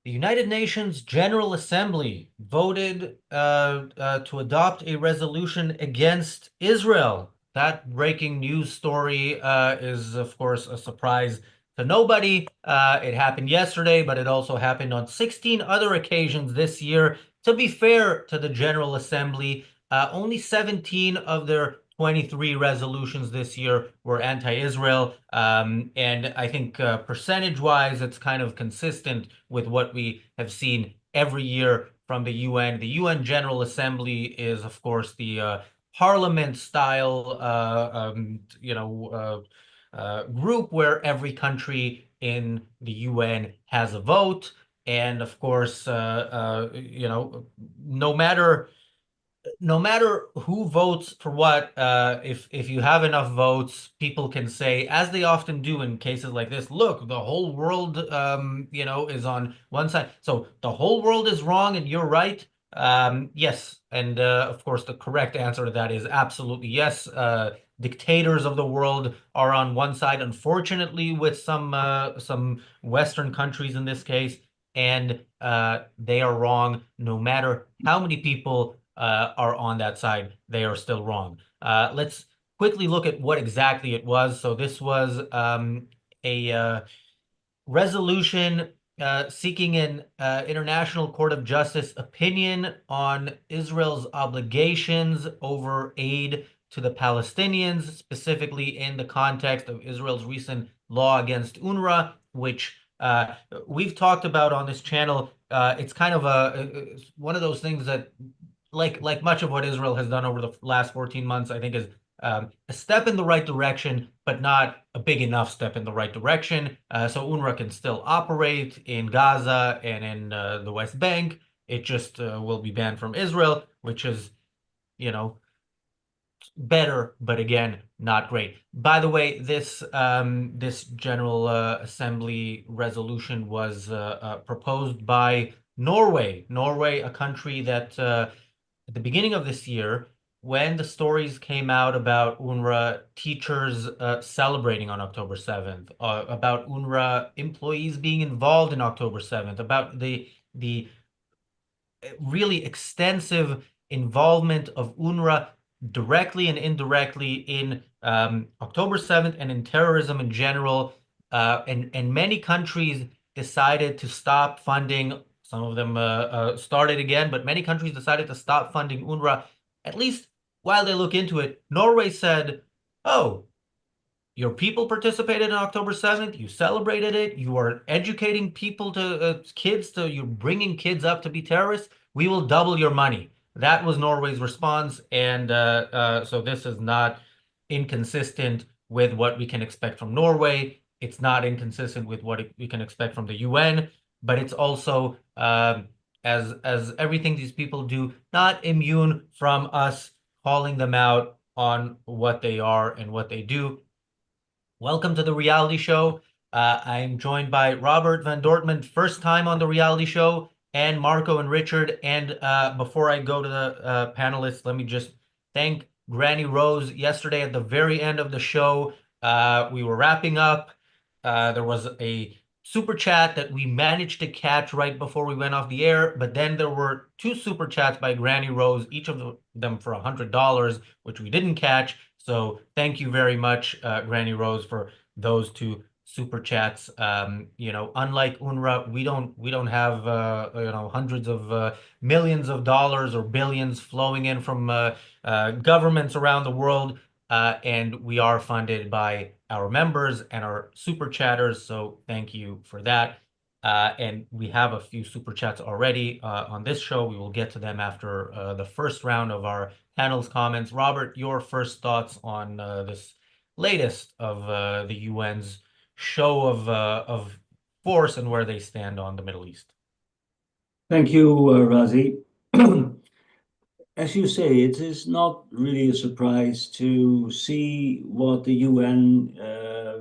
The United Nations General Assembly voted to adopt a resolution against Israel. That breaking news story is, of course, a surprise to nobody. It happened yesterday, but it also happened on 16 other occasions this year. To be fair to the General Assembly, only 17 of their 23 resolutions this year were anti-Israel. And I think percentage-wise, it's kind of consistent with what we have seen every year from the UN. The UN General Assembly is, of course, the parliament style, group where every country in the UN has a vote. And of course, no matter no matter who votes for what, if you have enough votes, people can say, as they often do in cases like this, look, the whole world, is on one side. So the whole world is wrong and you're right. Yes, and of course, the correct answer to that is absolutely yes. Dictators of the world are on one side, unfortunately, with some Western countries in this case, and they are wrong no matter how many people are on that side, they are still wrong. Let's quickly look at what exactly it was. So this was a resolution seeking an International Court of Justice opinion on Israel's obligations over aid to the Palestinians, specifically in the context of Israel's recent law against UNRWA, which we've talked about on this channel. It's kind of one of those things that like much of what Israel has done over the last 14 months, I think is a step in the right direction, but not a big enough step in the right direction. So UNRWA can still operate in Gaza and in the West Bank. It just will be banned from Israel, which is, you know, better, but again, not great. By the way, this General Assembly resolution was proposed by Norway. Norway, a country that at the beginning of this year, when the stories came out about UNRWA teachers celebrating on October 7th, about UNRWA employees being involved in October 7th, about the really extensive involvement of UNRWA directly and indirectly in October 7th and in terrorism in general. And many countries decided to stop funding. Some of them started again, but many countries decided to stop funding UNRWA, at least while they look into it. Norway said, oh, your people participated in October 7th. You celebrated it. You are educating people you're bringing kids up to be terrorists. We will double your money. That was Norway's response. And so this is not inconsistent with what we can expect from Norway. It's not inconsistent with what we can expect from the UN, but it's also, as everything these people do, not immune from us calling them out on what they are and what they do. Welcome to the reality show. I'm joined by Robert Van Dortmund, first time on the reality show, and Marco and Richard. And before I go to the panelists, let me just thank Granny Rose. Yesterday at the very end of the show, we were wrapping up. There was a super chat that we managed to catch right before we went off the air, but then there were two super chats by Granny Rose, each of them for $100, which we didn't catch. So thank you very much, Granny Rose, for those two super chats. Unlike UNRWA, we don't have hundreds of millions of dollars or billions flowing in from governments around the world, and we are funded by our members and our super chatters. So thank you for that. And we have a few super chats already on this show. We will get to them after the first round of our panel's comments. Robert, your first thoughts on this latest of the UN's show of force and where they stand on the Middle East. Thank you, Razi. As you say, it is not really a surprise to see what the UN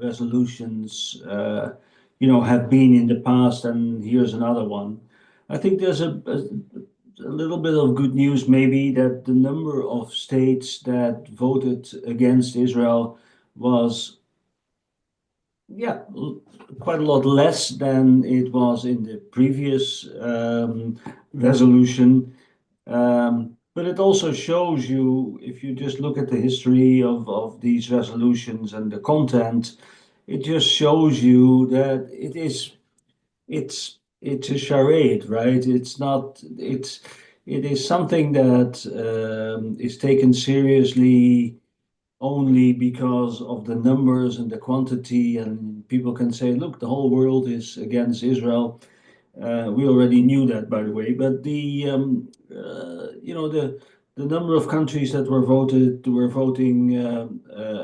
resolutions, have been in the past, and here's another one. I think there's a little bit of good news, maybe, that the number of states that voted against Israel was Yeah, quite a lot less than it was in the previous resolution. But it also shows you, if you just look at the history of these resolutions and the content, it just shows you that it's a charade, right? It is something that is taken seriously only because of the numbers and the quantity, and people can say, look, the whole world is against Israel. We already knew that, by the way, but the number of countries that were voting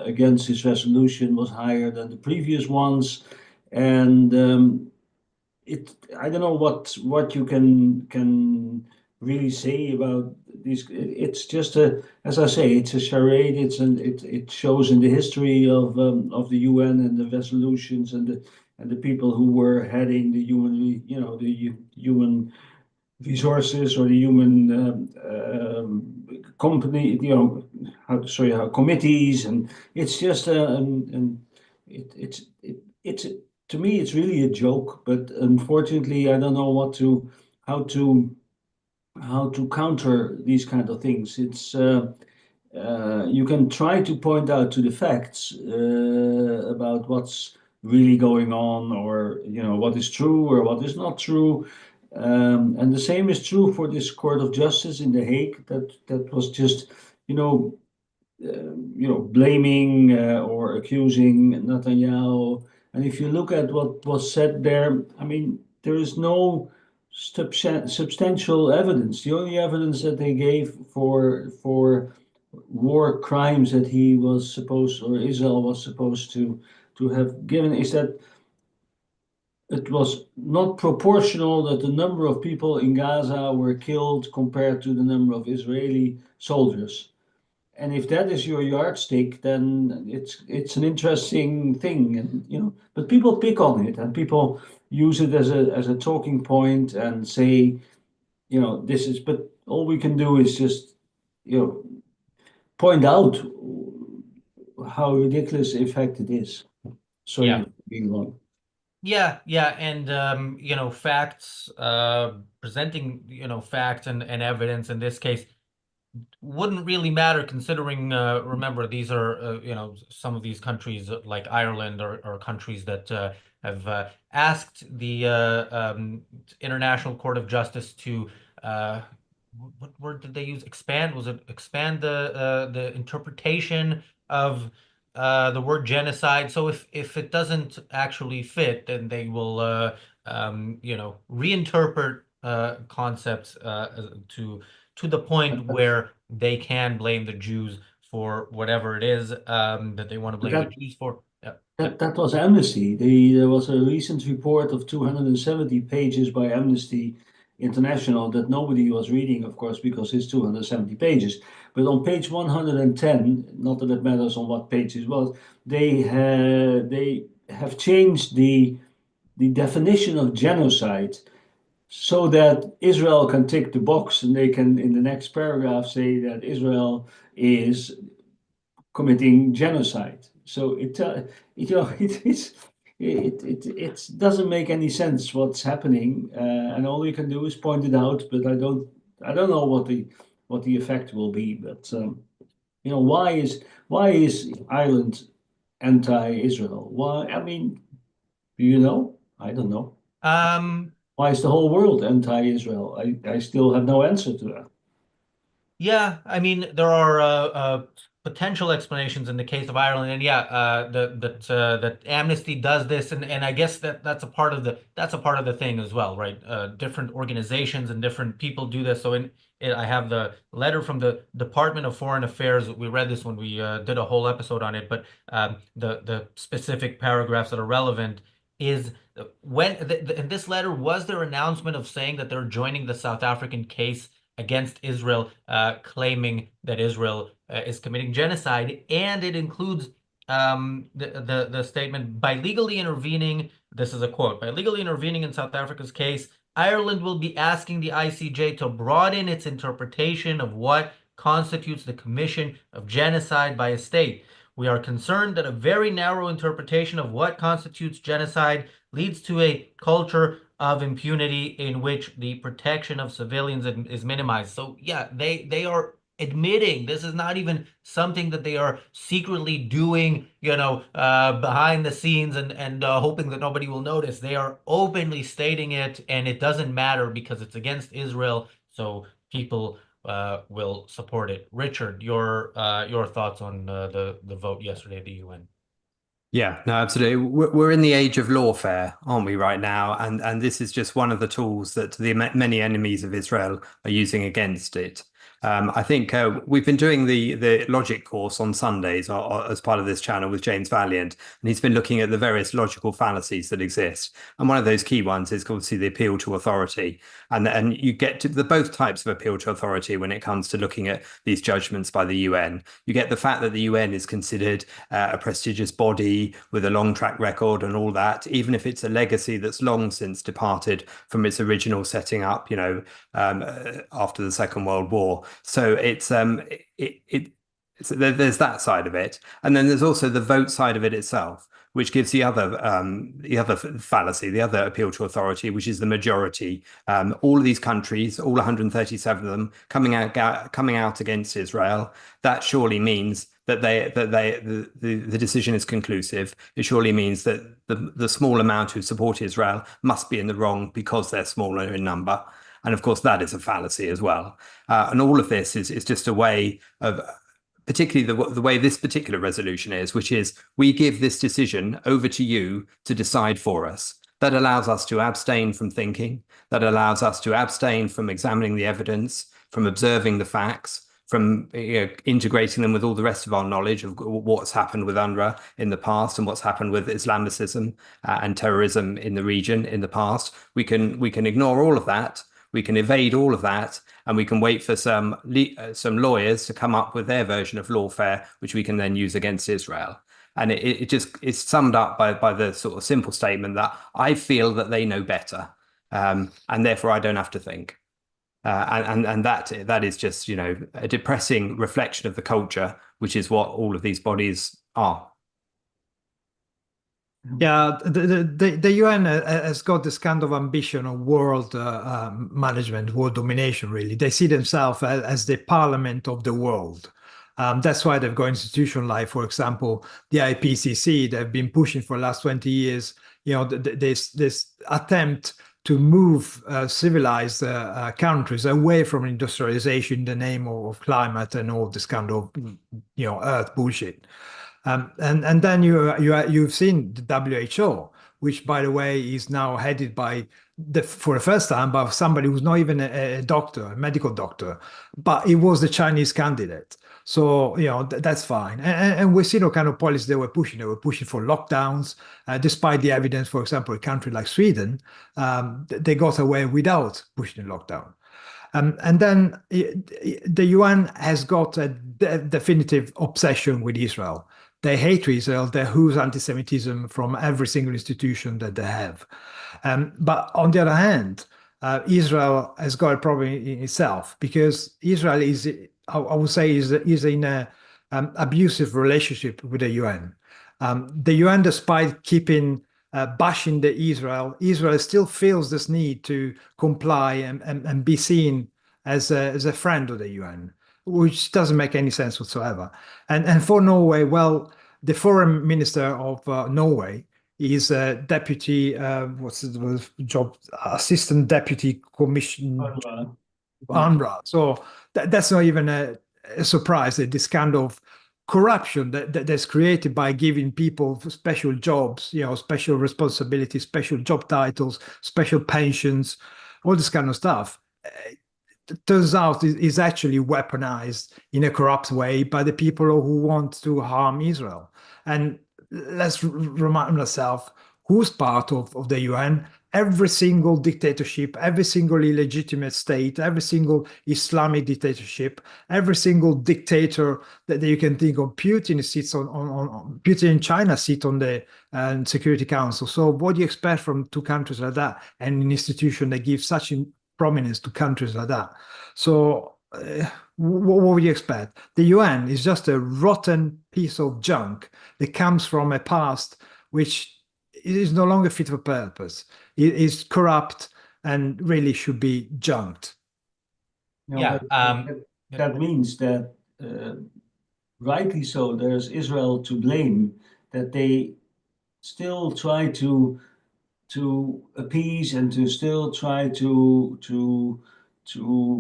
against this resolution was higher than the previous ones, and it I don't know what you can really say about these. It's just a, as I say, it's a charade. It shows in the history of the UN and the resolutions and the people who were heading the human, the human resources or the human company, how committees, and it's just it's to me it's really a joke. But unfortunately, I don't know how to how to counter these kind of things. You can try to point out to the facts about what's really going on, or what is true or what is not true. And the same is true for this Court of Justice in The Hague. That was just, you know, blaming or accusing Netanyahu. And if you look at what was said there, I mean, there is no substantial evidence. The only evidence that they gave for war crimes that he was supposed, or Israel was supposed to have given, is that it was not proportional, that the number of people in Gaza were killed compared to the number of Israeli soldiers. And if that is your yardstick, then it's an interesting thing, and but people pick on it, and people use it as a talking point and say, this is. But all we can do is just, you know, point out how ridiculous in fact it is. Sorry Yeah. for being long. Yeah, yeah, and facts, presenting, facts and evidence in this case wouldn't really matter considering, remember, these are, some of these countries like Ireland are countries that have asked the International Court of Justice to, uh, what word did they use? Expand? Was it expand the interpretation of the word genocide? So if it doesn't actually fit, then they will, reinterpret concepts to the point where they can blame the Jews for whatever it is that they want to But blame the Jews for. Yeah, yeah. that was Amnesty. There was a recent report of 270 pages by Amnesty International that nobody was reading, of course, because it's 270 pages. But on page 110, not that it matters on what page it was, they have changed the definition of genocide so that Israel can tick the box, and they can, in the next paragraph, say that Israel is committing genocide. So it doesn't make any sense what's happening, and all you can do is point it out. But I don't know what the effect will be. But why is Ireland anti-Israel? Why? I mean, do you know? I don't know. Um, Why is the whole world anti-Israel? I still have no answer to that. Yeah, I mean there are potential explanations in the case of Ireland, and yeah, that Amnesty does this, and I guess that's a part of the thing as well, right? Different organizations and different people do this. So I have the letter from the Department of Foreign Affairs. We read this when we did a whole episode on it, but the specific paragraphs that are relevant is in this letter was their announcement of saying that they're joining the South African case against Israel, claiming that Israel is committing genocide, and it includes the statement by legally intervening. This is a quote: by legally intervening in South Africa's case, Ireland will be asking the ICJ to broaden its interpretation of what constitutes the commission of genocide by a state. We are concerned that a very narrow interpretation of what constitutes genocide leads to a culture of impunity in which the protection of civilians is minimized. So yeah, they are admitting this is not even something that they are secretly doing, behind the scenes and hoping that nobody will notice. They are openly stating it, and it doesn't matter because it's against Israel. So people will support it. Richard, your thoughts on the vote yesterday at the UN? Yeah, no, absolutely. We're in the age of lawfare, aren't we, right now? And this is just one of the tools that the many enemies of Israel are using against it. I think we've been doing the logic course on Sundays as part of this channel with James Valiant, and he's been looking at the various logical fallacies that exist. And one of those key ones is obviously the appeal to authority, and you get to both types of appeal to authority when it comes to looking at these judgments by the UN. You get the fact that the UN is considered a prestigious body with a long track record and all that, even if it's a legacy that's long since departed from its original setting up, after the Second World War. So there's that side of it, and then there's also the vote side of it itself, which gives the other fallacy, the other appeal to authority, which is the majority. All of these countries, all 137 of them, coming out against Israel. That surely means that the decision is conclusive. It surely means that the small amount who support Israel must be in the wrong because they're smaller in number. And of course, that is a fallacy as well. And all of this is just a way of, particularly the way this particular resolution is, which is we give this decision over to you to decide for us. That allows us to abstain from thinking. That allows us to abstain from examining the evidence, from observing the facts, from integrating them with all the rest of our knowledge of what's happened with UNRWA in the past and what's happened with Islamicism and terrorism in the region in the past. We can ignore all of that. We can evade all of that, and we can wait for some lawyers to come up with their version of lawfare, which we can then use against Israel. And it's summed up by the sort of simple statement that I feel that they know better, and therefore I don't have to think. And that is just a depressing reflection of the culture, which is what all of these bodies are. Yeah, the UN has got this kind of ambition of world management, world domination, really. They see themselves as the parliament of the world. That's why they've got institutions like, for example, the IPCC. They've been pushing for the last 20 years, this attempt to move civilized countries away from industrialization in the name of climate and all this kind of, earth bullshit. And then you've seen the WHO, which, by the way, is now headed for the first time by somebody who's not even a doctor, a medical doctor, but it was the Chinese candidate. So that's fine. And we see what kind of policy they were pushing. They were pushing for lockdowns, despite the evidence. For example, a country like Sweden, they got away without pushing a lockdown. And then the UN has got a definitive obsession with Israel. They hate Israel. They hooves anti-Semitism from every single institution that they have. But on the other hand, Israel has got a problem in itself, because Israel is, I would say, is in an abusive relationship with the UN. The UN, despite keeping bashing Israel still feels this need to comply and be seen as a friend of the UN, which doesn't make any sense whatsoever. And for Norway, well, the foreign minister of Norway is a deputy, what's the job? Assistant deputy commission. UNRWA. So that's not even a surprise that this kind of corruption that's created by giving people special jobs, special responsibilities, special job titles, special pensions, all this kind of stuff, turns out is actually weaponized in a corrupt way by the people who want to harm Israel. And let's remind ourselves who's part of the UN. Every single dictatorship, every single illegitimate state, every single Islamic dictatorship, every single dictator that you can think of. Putin sits on Putin in China sit on the Security Council. So what do you expect from two countries like that, and an institution that gives such prominence to countries like that? So what would you expect? The UN is just a rotten piece of junk that comes from a past which is no longer fit for purpose. It is corrupt and really should be junked. No, Yeah. that means that, rightly so, there's Israel to blame, that they still try to appease and to still try to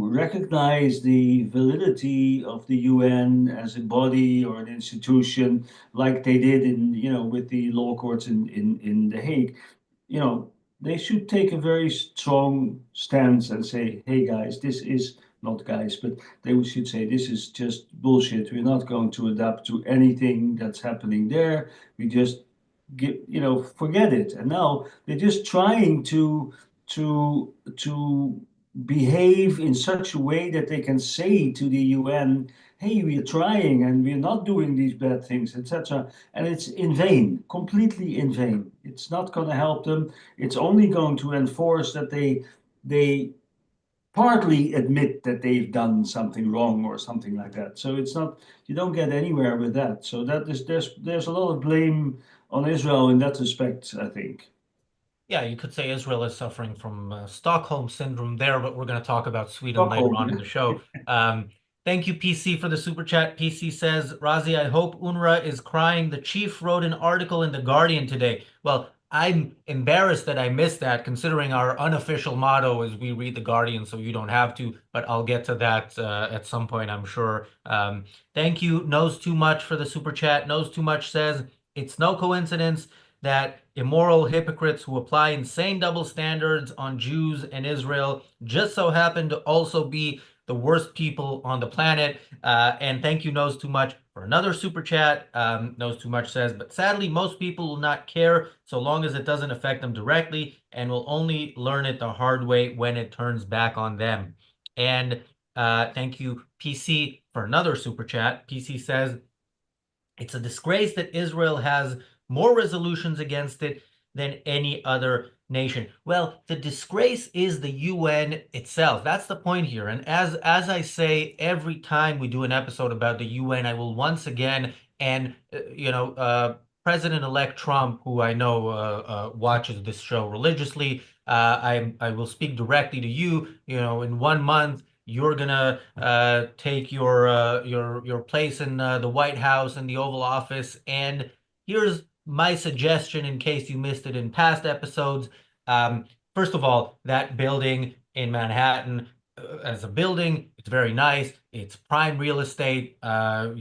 recognize the validity of the UN as a body or an institution, like they did in, with the law courts in The Hague. They should take a very strong stance and say, hey guys, this is not guys, but they should say this is just bullshit. We're not going to adapt to anything that's happening there. We just forget it. And now they're just trying to behave in such a way that they can say to the UN, hey, we're trying and we're not doing these bad things, etc. And it's in vain, completely in vain. It's not going to help them. It's only going to enforce that they partly admit that they've done something wrong or something like that. So it's not, you don't get anywhere with that. So that is, there's a lot of blame on Israel in that respect, I think. Yeah, you could say Israel is suffering from Stockholm syndrome there, but we're going to talk about Sweden later Stockholm, on in the show. Thank you, PC, for the super chat. PC says, Razi, I hope UNRWA is crying. The chief wrote an article in The Guardian today. Well, I'm embarrassed that I missed that, considering our unofficial motto is we read The Guardian, so you don't have to, but I'll get to that at some point, I'm sure. Thank you, Knows Too Much, for the super chat. Knows Too Much says, it's no coincidence that immoral hypocrites who apply insane double standards on Jews and Israel just so happen to also be the worst people on the planet. And thank you, Knows Too Much, for another super chat. Knows Too Much says, but sadly, most people will not care so long as it doesn't affect them directly and will only learn it the hard way when it turns back on them. And thank you, PC, for another super chat. PC says, it's a disgrace that Israel has more resolutions against it than any other nation. Well, the disgrace is the UN itself. That's the point here. And as I say every time we do an episode about the UN, I will once again, and President-elect Trump, who I know watches this show religiously, I will speak directly to you. In 1 month, you're gonna take your place in the White House and the Oval Office. And here's my suggestion in case you missed it in past episodes. First of all, that building in Manhattan, as a building, it's very nice. It's prime real estate. So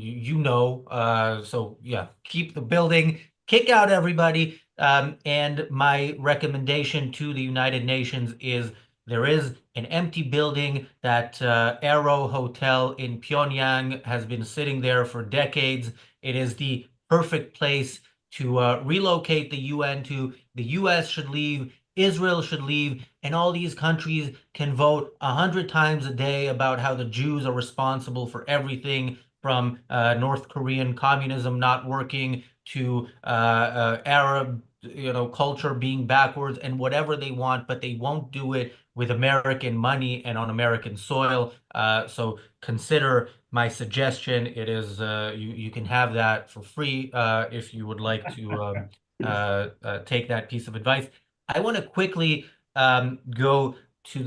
yeah, keep the building, kick out everybody. And my recommendation to the United Nations is there is an empty building that Aero Hotel in Pyongyang has been sitting there for decades. It is the perfect place to relocate the UN to. The US should leave, Israel should leave, and all these countries can vote 100 times a day about how the Jews are responsible for everything from North Korean communism not working to Arab culture being backwards and whatever they want, but they won't do it with American money and on American soil. So consider my suggestion. It is you can have that for free if you would like to take that piece of advice. I want to quickly go to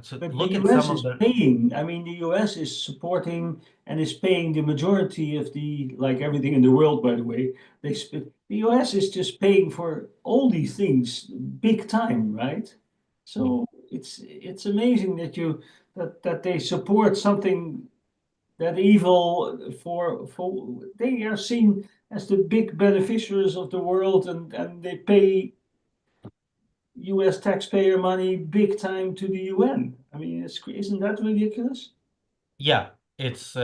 to But look the at US some of is the. paying. I mean, the US is supporting and is paying the majority of like everything in the world, by the way. The US is just paying for all these things big time, right? So it's amazing that they support something that evil for they are seen as the big beneficiaries of the world, and they pay US taxpayer money big time to the UN. I mean, isn't that ridiculous? Yeah, it's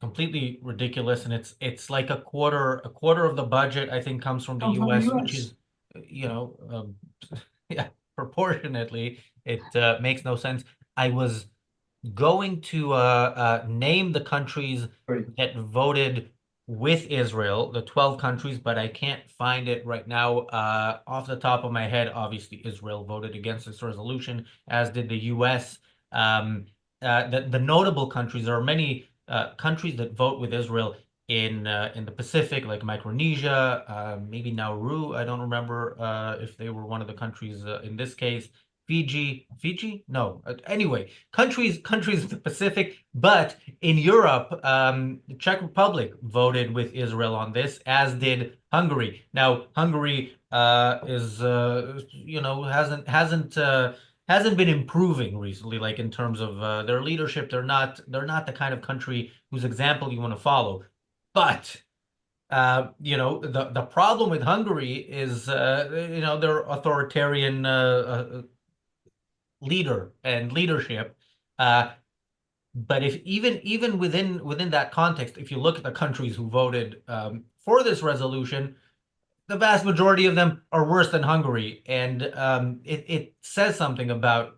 completely ridiculous, and it's like a quarter of the budget I think comes from the Come from the U.S., which US. is you know yeah, proportionately it makes no sense. I was going to name the countries Right. that voted with Israel, the 12 countries, but I can't find it right now. Off the top of my head, obviously Israel voted against this resolution, as did the US. the notable countries, there are many countries that vote with Israel in the Pacific, like Micronesia, maybe Nauru. I don't remember if they were one of the countries in this case. Fiji? No. Anyway, countries in the Pacific, but in Europe, the Czech Republic voted with Israel on this, as did Hungary. Now, Hungary is hasn't been improving recently, like in terms of their leadership. They're not the kind of country whose example you want to follow. But the problem with Hungary is their authoritarian leader and leadership. But if even within that context, if you look at the countries who voted for this resolution, the vast majority of them are worse than Hungary, and it says something about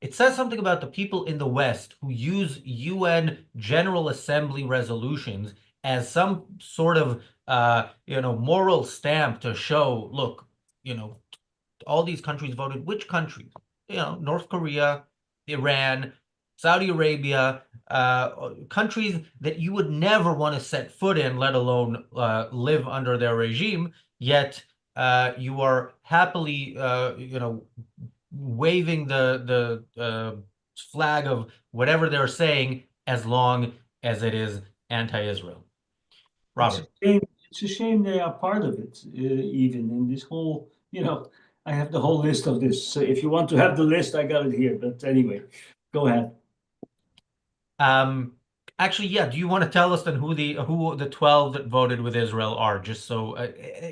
the people in the West who use UN General Assembly resolutions as some sort of moral stamp to show, look, all these countries voted. Which countries? North Korea, Iran, Saudi Arabia, countries that you would never want to set foot in, let alone live under their regime. Yet you are happily, waving the flag of whatever they're saying, as long as it is anti-Israel. Robert. It's a shame they are part of it, even in this whole, I have the whole list of this. So if you want to have the list, I got it here. But anyway, go ahead. Actually, yeah. Do you want to tell us then who the 12 that voted with Israel are? Just so,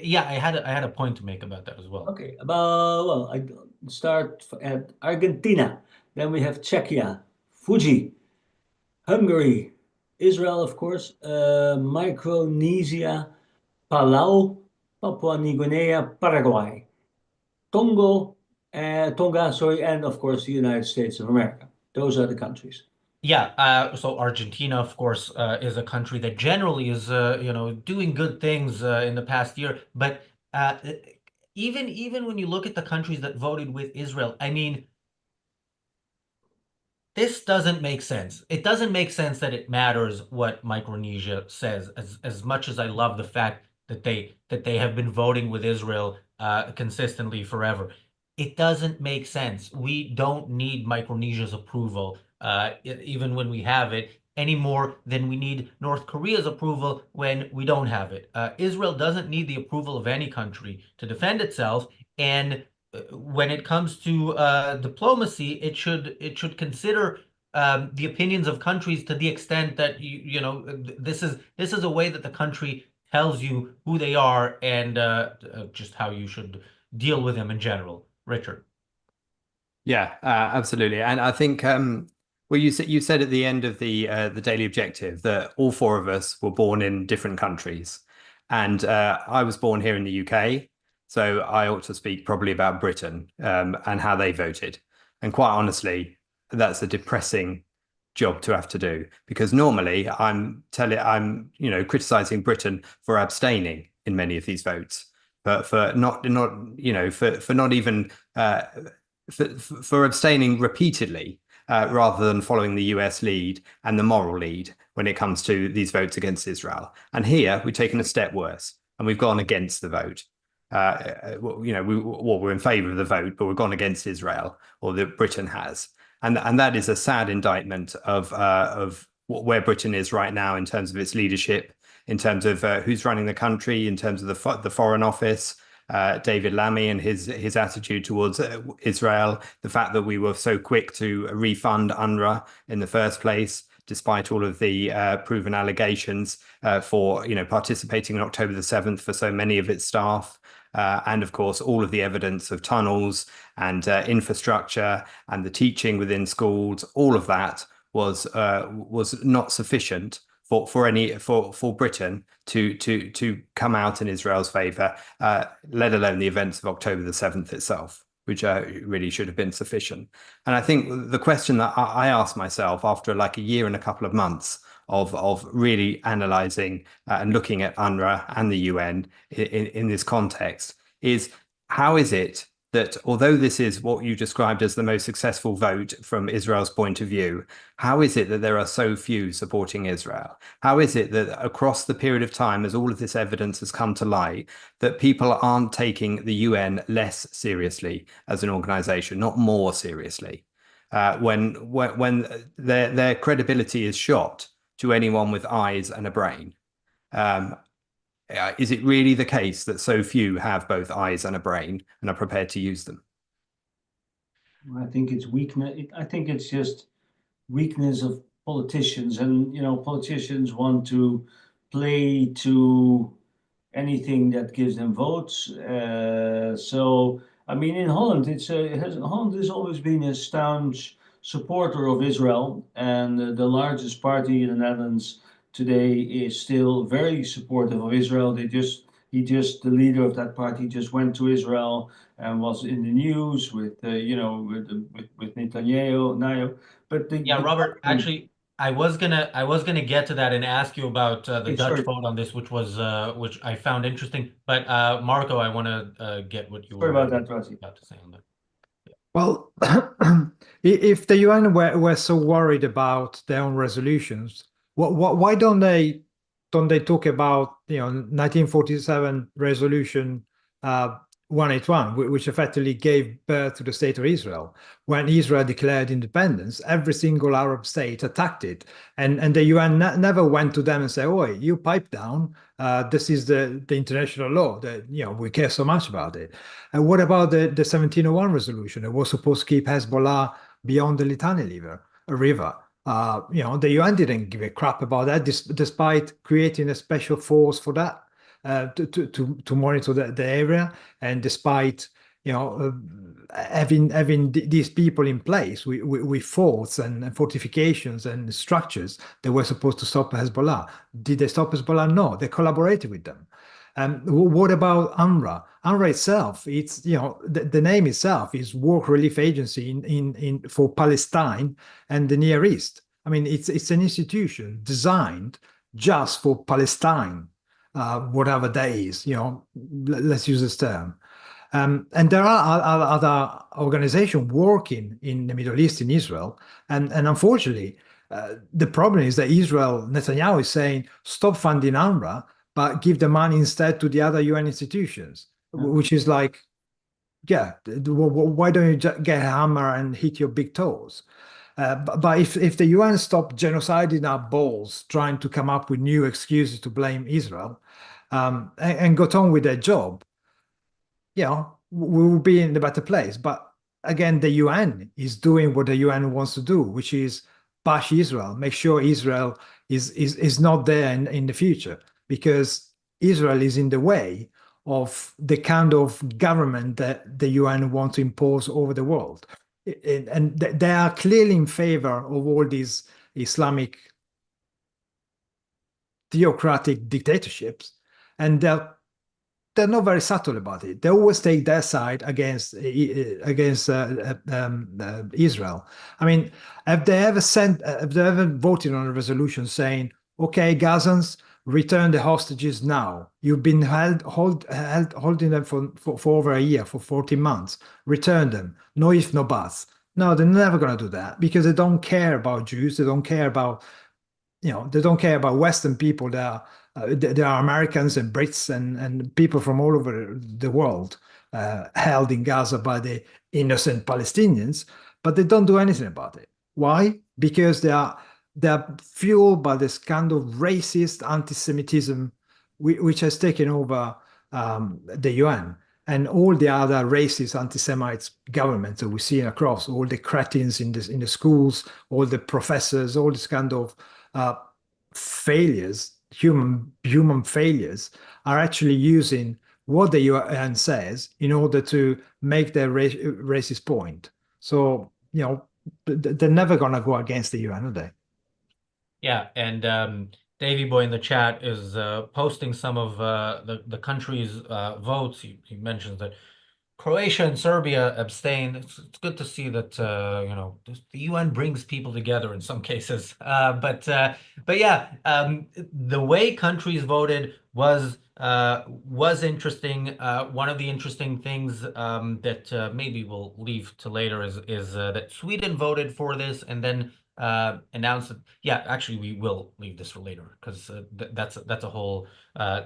yeah, I had a point to make about that as well. Okay. I start at Argentina. Then we have Czechia, Fuji, Hungary, Israel, of course, Micronesia, Palau, Papua New Guinea, Paraguay, Tonga, and of course the United States of America. Those are the countries. Yeah, so Argentina, of course, is a country that generally is, doing good things in the past year. But even when you look at the countries that voted with Israel, I mean, this doesn't make sense. It doesn't make sense that it matters what Micronesia says, as much as I love the fact that they have been voting with Israel consistently forever. It doesn't make sense. We don't need Micronesia's approval, even when we have it, any more than we need North Korea's approval when we don't have it. Israel doesn't need the approval of any country to defend itself, and when it comes to diplomacy, it should consider the opinions of countries to the extent that this is a way that the country tells you who they are and just how you should deal with them in general. Richard. Yeah, absolutely. And I think well, you said at the end of the Daily Objective that all four of us were born in different countries, and I was born here in the UK. So I ought to speak probably about Britain and how they voted. And quite honestly, that's a depressing job to have to do, because normally I'm criticizing Britain for abstaining in many of these votes, but for not even for abstaining repeatedly rather than following the US lead and the moral lead when it comes to these votes against Israel. And here we've taken a step worse and we've gone against the vote. We're in favor of the vote, but we've gone against Israel, or that Britain has, and that is a sad indictment of where Britain is right now in terms of its leadership, in terms of who's running the country, in terms of the Foreign Office, David Lammy and his attitude towards Israel, the fact that we were so quick to refund UNRWA in the first place, despite all of the proven allegations for participating on October the 7th for so many of its staff. And of course, all of the evidence of tunnels and infrastructure and the teaching within schools, all of that was not sufficient for Britain to come out in Israel's favor, let alone the events of October the 7th itself, which really should have been sufficient. And I think the question that I asked myself after like a year and a couple of months of really analysing and looking at UNRWA and the UN in this context is, how is it that although this is what you described as the most successful vote from Israel's point of view, how is it that there are so few supporting Israel? How is it that across the period of time, as all of this evidence has come to light, that people aren't taking the UN less seriously as an organization, not more seriously, when their credibility is shot to anyone with eyes and a brain? Is it really the case that so few have both eyes and a brain and are prepared to use them? I think it's weakness. I think it's just weakness of politicians, and politicians want to play to anything that gives them votes. So I mean, in Holland, Holland has always been a staunch supporter of Israel, and the largest party in the Netherlands today is still very supportive of Israel. The leader of that party just went to Israel and was in the news with with Netanyahu. But Yeah, Robert, actually, I was gonna get to that and ask you about the Okay, Dutch sorry, vote on this, which I found interesting. But Marco, I want to get what you sorry were about that, Razi. about to say on that. Well, if the UN were so worried about their own resolutions, why don't they talk about 1947 resolution 181, which effectively gave birth to the state of Israel? When Israel declared independence, every single Arab state attacked it, and the UN never went to them and said, "Oh, you pipe down. This is the international law that we care so much about it." And what about the 1701 resolution that was supposed to keep Hezbollah beyond the Litani River? The UN didn't give a crap about that, despite creating a special force for that to monitor the area, and despite having these people in place with forts and fortifications and structures that were supposed to stop Hezbollah. Did they stop Hezbollah? No, they collaborated with them. What about UNRWA? UNRWA itself, it's the name itself is Work Relief Agency in for Palestine and the Near East. I mean, it's an institution designed just for Palestine, whatever that is. Let's use this term. And there are other organizations working in the Middle East, in Israel, and unfortunately, the problem is that Netanyahu is saying, stop funding UNRWA, but give the money instead to the other UN institutions, which is like, yeah, why don't you just get a hammer and hit your big toes? But if the UN stopped genociding our balls, trying to come up with new excuses to blame Israel, and got on with their job, we will be in a better place. But again, the UN is doing what the UN wants to do, which is bash Israel, make sure Israel is not there in the future, because Israel is in the way of the kind of government that the UN wants to impose over the world. And they are clearly in favor of all these Islamic theocratic dictatorships, and they're not very subtle about it. They always take their side against Israel. I mean, have they ever voted on a resolution saying, "Okay, Gazans, return the hostages now. You've been holding them for over a year, for 14 months. Return them. No if, no buts." No, they're never going to do that, because they don't care about Jews. They don't care about they don't care about Western people. There are Americans and Brits and people from all over the world held in Gaza by the innocent Palestinians, but they don't do anything about it. Why? Because they're fueled by this kind of racist anti-Semitism, which has taken over the UN and all the other racist anti-Semite governments that we see across, all the cretins in the schools, all the professors, all this kind of failures, human failures, are actually using what the UN says in order to make their racist point. So, they're never going to go against the UN, are they? Yeah, and Davy Boy in the chat is posting some of the country's votes. He mentions that Croatia and Serbia abstain. It's good to see that the UN brings people together in some cases. But yeah, the way countries voted was was interesting. One of the interesting things that maybe we'll leave to later is that Sweden voted for this and then announced that, yeah, actually we will leave this for later because that's a whole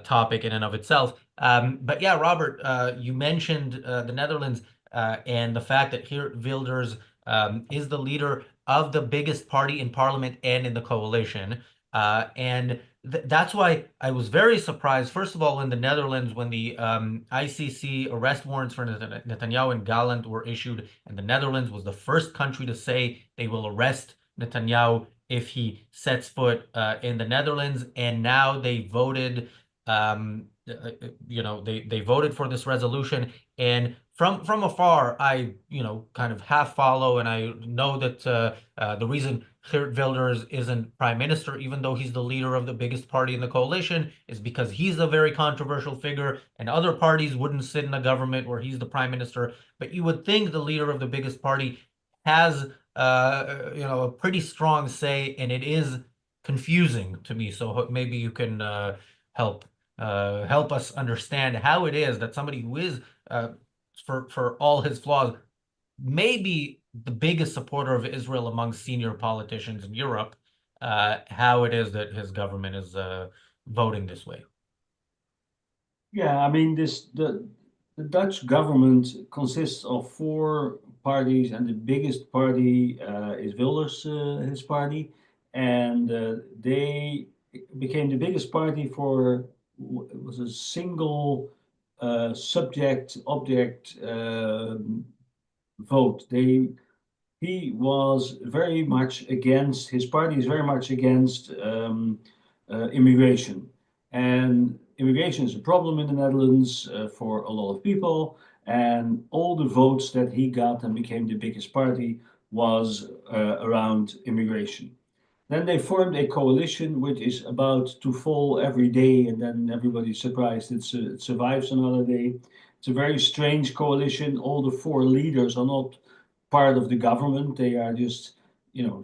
topic in and of itself. But yeah, Robert, you mentioned the Netherlands and the fact that Geert Wilders is the leader of the biggest party in parliament and in the coalition. And that's why I was very surprised, first of all, in the Netherlands when the ICC arrest warrants for Netanyahu and Gallant were issued, and the Netherlands was the first country to say they will arrest Netanyahu if he sets foot in the Netherlands. And now they voted, they voted for this resolution. And from afar, I, kind of half follow, and I know that the reason Geert Wilders isn't prime minister, even though he's the leader of the biggest party in the coalition, is because he's a very controversial figure, and other parties wouldn't sit in a government where he's the prime minister. But you would think the leader of the biggest party has, a pretty strong say, and it is confusing to me. So maybe you can help us understand how it is that somebody who is for all his flaws, maybe the biggest supporter of Israel among senior politicians in Europe, how it is that his government is voting this way. Yeah, I mean, the Dutch government consists of four parties, and the biggest party is Wilders, his party, and they became the biggest party for it was a single subject object vote. He was very much against, his party is very much against immigration. And immigration is a problem in the Netherlands for a lot of people. And all the votes that he got and became the biggest party was around immigration. Then they formed a coalition which is about to fall every day, and then everybody's surprised it survives another day. It's a very strange coalition. All the four leaders are not part of the government. They are just,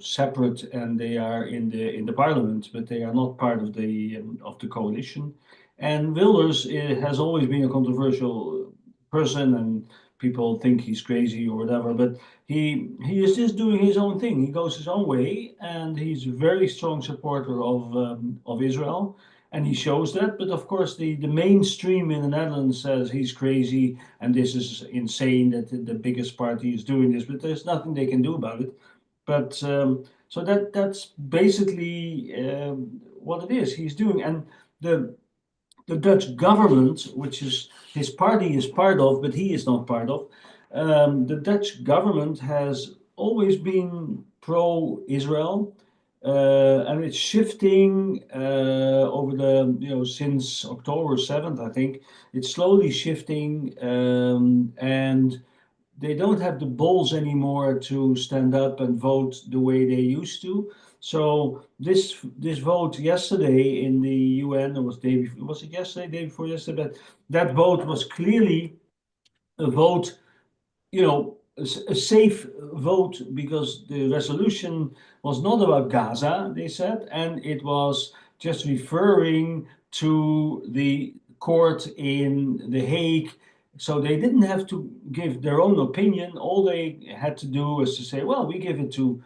separate, and they are in the parliament, but they are not part of the coalition. And Wilders has always been a controversial person, and people think he's crazy or whatever, but he is just doing his own thing. He goes his own way, and he's a very strong supporter of Israel, and he shows that. But of course, the mainstream in the Netherlands says he's crazy and this is insane that the biggest party is doing this, but there's nothing they can do about it. But so that's basically what it is he's doing, and the Dutch government, which is his party is part of, but he is not part of, the Dutch government has always been pro-Israel, and it's shifting over the, since October 7th, I think, it's slowly shifting, and they don't have the balls anymore to stand up and vote the way they used to. So this vote yesterday in the UN, was it yesterday, day before yesterday, that vote was clearly a vote, a safe vote, because the resolution was not about Gaza, they said, and it was just referring to the court in The Hague. So they didn't have to give their own opinion. All they had to do was to say, well, we give it to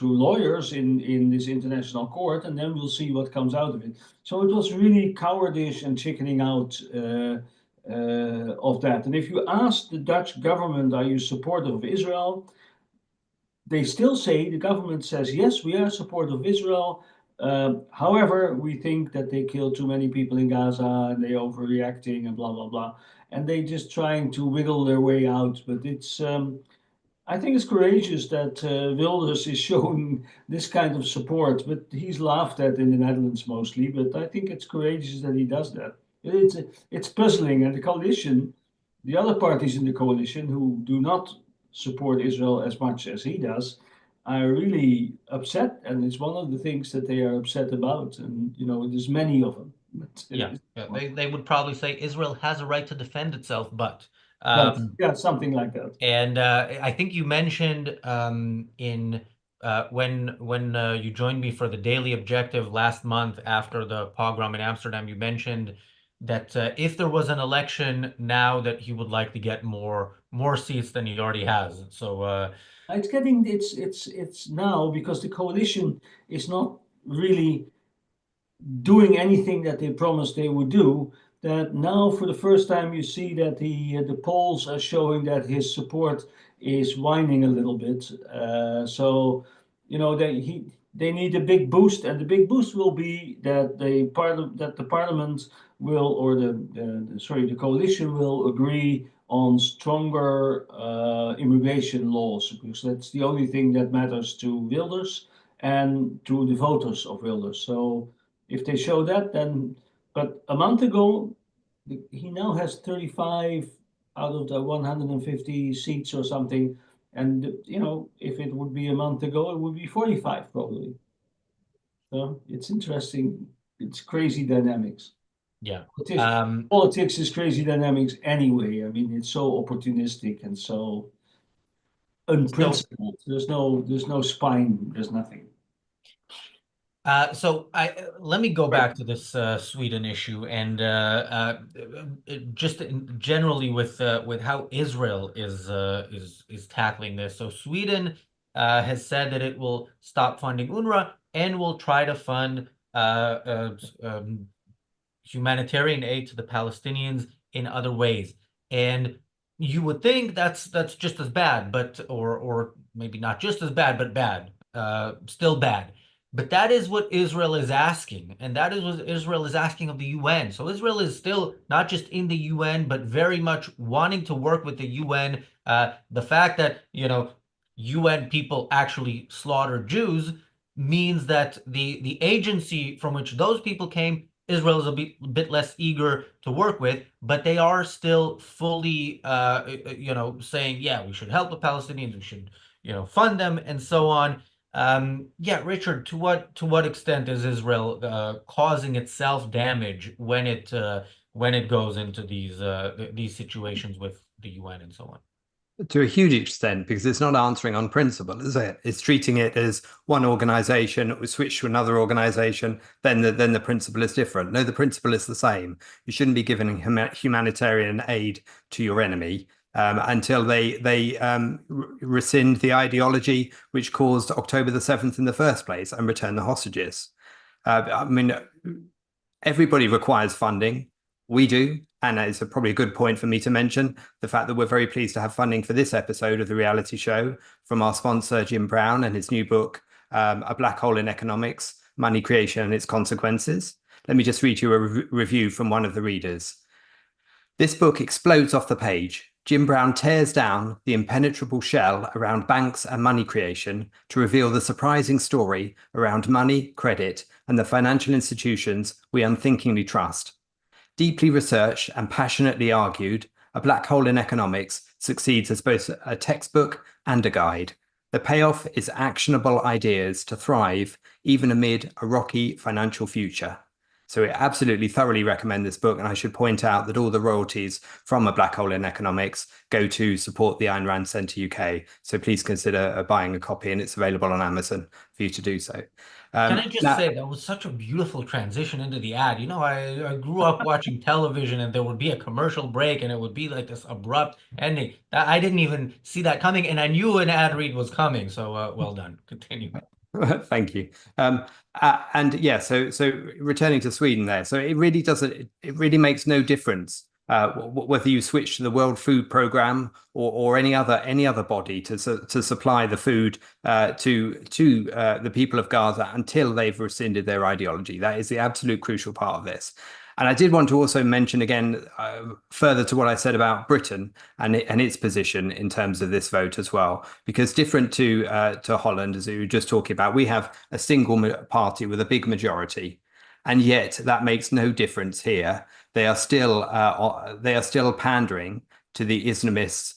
lawyers in this international court, and then we'll see what comes out of it. So it was really cowardice and chickening out of that. And if you ask the Dutch government, are you supportive of Israel? They still say, the government says, yes, we are supportive of Israel. However, we think that they kill too many people in Gaza and they're overreacting and blah, blah, blah. And they just trying to wiggle their way out. But it's, I think it's courageous that Wilders is showing this kind of support, but he's laughed at in the Netherlands mostly. But I think it's courageous that he does that. It's puzzling, and the coalition, the other parties in the coalition who do not support Israel as much as he does, are really upset, and it's one of the things that they are upset about. And there's many of them. But, Yeah, they would probably say Israel has a right to defend itself, but yeah, something like that. And I think you mentioned in when you joined me for the Daily Objective last month after the pogrom in Amsterdam, you mentioned that if there was an election now, that he would like to get more seats than he already has. So It's now because the coalition is not really doing anything that they promised they would do, that now for the first time you see that the polls are showing that his support is waning a little bit. So you know they need a big boost, and the big boost will be that the parliament will, or the coalition will agree on stronger immigration laws, because that's the only thing that matters to Wilders and to the voters of Wilders. So if they show that, then, but a month ago, he now has 35 out of the 150 seats or something. And, you know, if it would be a month ago, it would be 45 probably. So it's interesting. It's crazy dynamics. yeah. Politics is crazy dynamics anyway. I mean, it's so opportunistic and so unprincipled. There's no spine. There's nothing. So let me go back to this Sweden issue, and just generally with how Israel is tackling this. So Sweden has said that it will stop funding UNRWA and will try to fund humanitarian aid to the Palestinians in other ways. And you would think that's just as bad, but or maybe not just as bad, but bad, still bad. But that is what Israel is asking, and that is what Israel is asking of the UN. So Israel is still not just in the UN, but very much wanting to work with the UN. The fact that, you know, UN people actually slaughter Jews means that the agency from which those people came, Israel is a bit less eager to work with, but they are still fully, you know, saying, yeah, we should help the Palestinians, we should, you know, fund them, and so on. Yeah, Richard, to what extent is Israel causing itself damage when it goes into these situations with the UN and so on? To a huge extent, because it's not answering on principle, is it? It's treating it as one organization, we switch to another organization, then the principle is different. No, the principle is the same. You shouldn't be giving humanitarian aid to your enemy until they rescind the ideology which caused October the 7th in the first place and return the hostages. I mean, everybody requires funding. We do. And it's probably a good point for me to mention the fact that we're very pleased to have funding for this episode of the reality show from our sponsor, Jim Brown, and his new book, A Black Hole in Economics, Money Creation and Its Consequences. Let me just read you a review from one of the readers. This book explodes off the page. Jim Brown tears down the impenetrable shell around banks and money creation to reveal the surprising story around money, credit, and the financial institutions we unthinkingly trust. Deeply researched and passionately argued, A Black Hole in Economics succeeds as both a textbook and a guide. The payoff is actionable ideas to thrive even amid a rocky financial future. So I absolutely thoroughly recommend this book, and I should point out that all the royalties from A Black Hole in Economics go to support the Ayn Rand Centre UK. So please consider buying a copy, and it's available on Amazon for you to do so. Can I just say that was such a beautiful transition into the ad? You know, I grew up watching television, and there would be a commercial break, and it would be like this abrupt ending. I didn't even see that coming, and I knew an ad read was coming. So well done. Continue. Thank you. And yeah, so returning to Sweden there, so it really doesn't, it really makes no difference whether you switch to the World Food Programme or any other body to supply the food to the people of Gaza until they've rescinded their ideology. That is the absolute crucial part of this. And I did want to also mention again, further to what I said about Britain and its position in terms of this vote as well, because different to Holland, as we were just talking about, we have a single party with a big majority, and yet that makes no difference here. They are still pandering to the Islamists,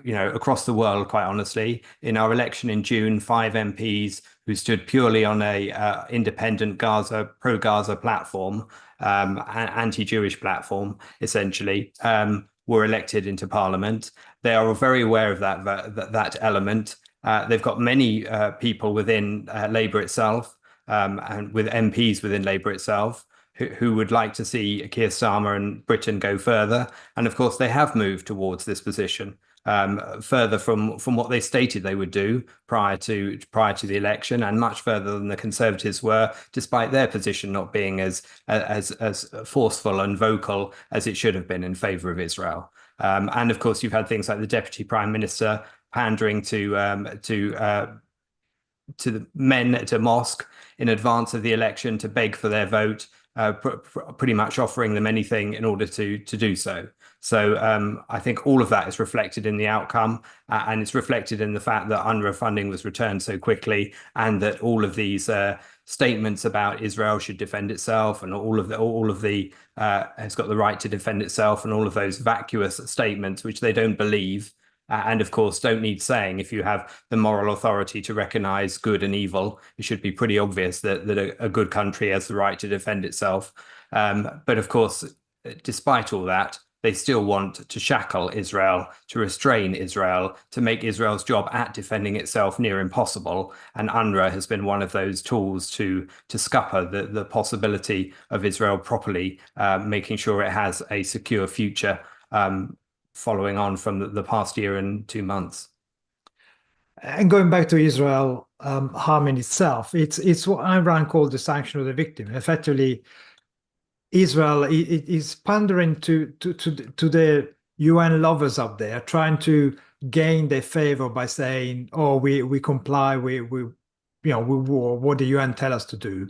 you know, across the world. Quite honestly, in our election in June, 5 MPs who stood purely on a independent pro-Gaza platform, anti-Jewish platform, essentially, were elected into Parliament. They are very aware of that element. They've got many people within Labour itself, and with MPs within Labour itself, who would like to see Keir Starmer and Britain go further. And of course, they have moved towards this position, further from what they stated they would do prior to the election, and much further than the Conservatives were, despite their position not being as forceful and vocal as it should have been in favour of Israel. And of course, you've had things like the Deputy Prime Minister pandering to the men at a mosque in advance of the election to beg for their vote, pretty much offering them anything in order to do so. So I think all of that is reflected in the outcome, and it's reflected in the fact that UNRWA funding was returned so quickly, and that all of these statements about Israel should defend itself, and all of the has got the right to defend itself, and all of those vacuous statements which they don't believe. And of course, don't need saying. If you have the moral authority to recognize good and evil, it should be pretty obvious that a good country has the right to defend itself. But of course, despite all that, they still want to shackle Israel, to restrain Israel, to make Israel's job at defending itself near impossible. And UNRWA has been one of those tools to scupper the possibility of Israel properly making sure it has a secure future, following on from the past year and 2 months. And going back to Israel harming itself, it's what Ayn Rand called the sanction of the victim. Effectively, Israel is pandering to the UN lovers up there, trying to gain their favor by saying, "Oh, we comply, we what the UN tell us to do,"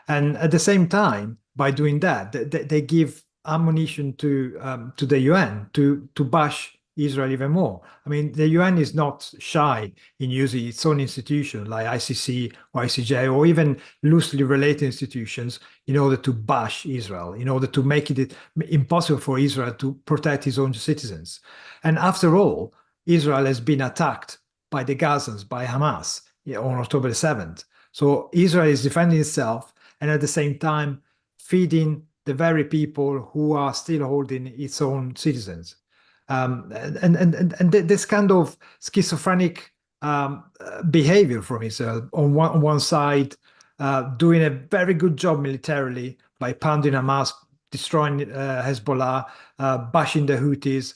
and at the same time, by doing that, they give ammunition to the UN to bash Israel even more. I mean, the UN is not shy in using its own institutions like ICC or ICJ, or even loosely related institutions, in order to bash Israel, in order to make it impossible for Israel to protect its own citizens. And after all, Israel has been attacked by the Gazans, by Hamas, on October 7th. So Israel is defending itself, and at the same time feeding the very people who are still holding its own citizens. And this kind of schizophrenic behavior from Israel, on one side, doing a very good job militarily by pounding Hamas, destroying Hezbollah, bashing the Houthis,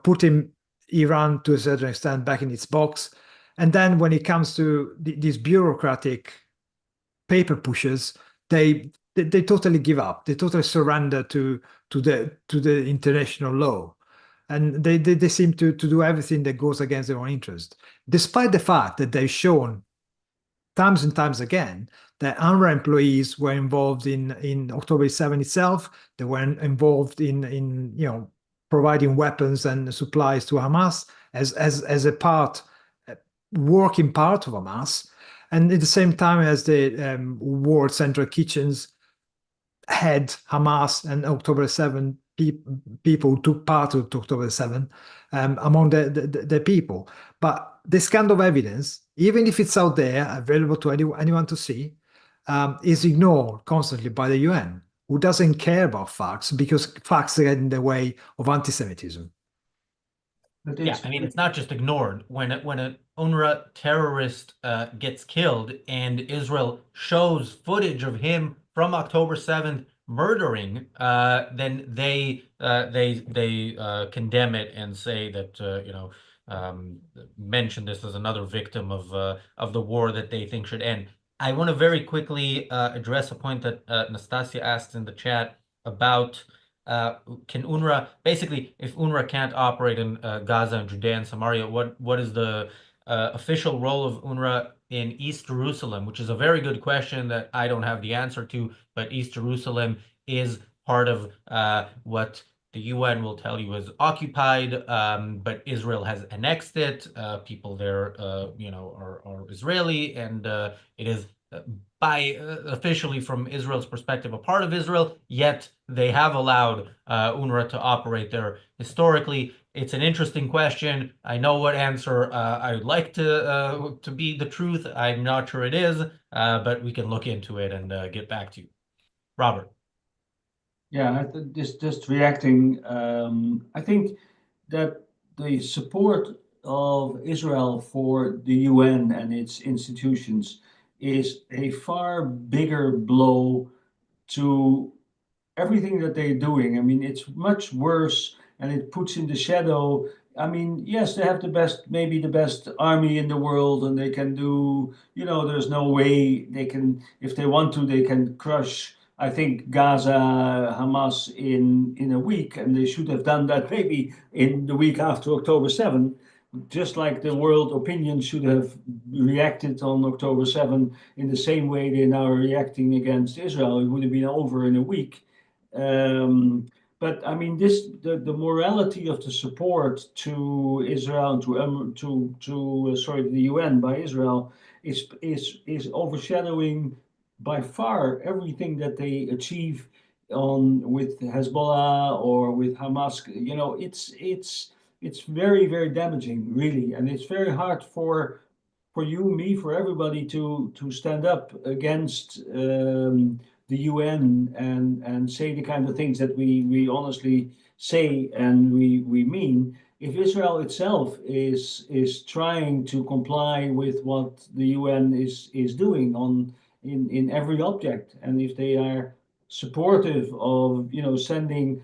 putting Iran to a certain extent back in its box. And then when it comes to these bureaucratic paper pushers, they totally give up. They totally surrender to the international law, and they seem to do everything that goes against their own interest, despite the fact that they've shown times and times again that UNRWA employees were involved in October 7 itself. They were involved in providing weapons and supplies to Hamas as a part, working part of Hamas, and at the same time as the World Central Kitchens had Hamas and October 7 people who took part of October 7 among the people. But this kind of evidence, even if it's out there available to anyone to see, is ignored constantly by the UN, who doesn't care about facts, because facts get in the way of anti-Semitism. Yeah, I mean, it's not just ignored. When an UNRWA terrorist gets killed and Israel shows footage of him from October 7th murdering, then they condemn it and say that mention this as another victim of the war that they think should end. I want to very quickly address a point that Nastasia asked in the chat about can UNRWA, basically, if UNRWA can't operate in Gaza and Judea and Samaria, what is the official role of UNRWA in East Jerusalem, which is a very good question that I don't have the answer to, but East Jerusalem is part of what the UN will tell you is occupied, but Israel has annexed it. People there, are Israeli, and it is officially from Israel's perspective a part of Israel, yet they have allowed UNRWA to operate there historically. It's an interesting question. I know what answer I would like to be the truth. I'm not sure it is, but we can look into it and get back to you. Robert. Yeah, just reacting. I think that the support of Israel for the UN and its institutions is a far bigger blow to everything that they're doing. I mean, it's much worse, and it puts in the shadow. I mean, yes, they have the best, maybe the best army in the world, and they can do, there's no way they can, if they want to, they can crush, I think, Gaza, Hamas in a week, and they should have done that maybe in the week after October 7th, just like the world opinion should have reacted on October 7th in the same way they now are reacting against Israel. It would have been over in a week. But I mean, the morality of the support to Israel, to the UN by Israel is overshadowing by far everything that they achieve on with Hezbollah or with Hamas. It's very, very damaging, really, and it's very hard for you, me, for everybody to stand up against the UN and say the kind of things that we honestly say and we mean. If Israel itself is trying to comply with what the UN is doing in every object, and if they are supportive of sending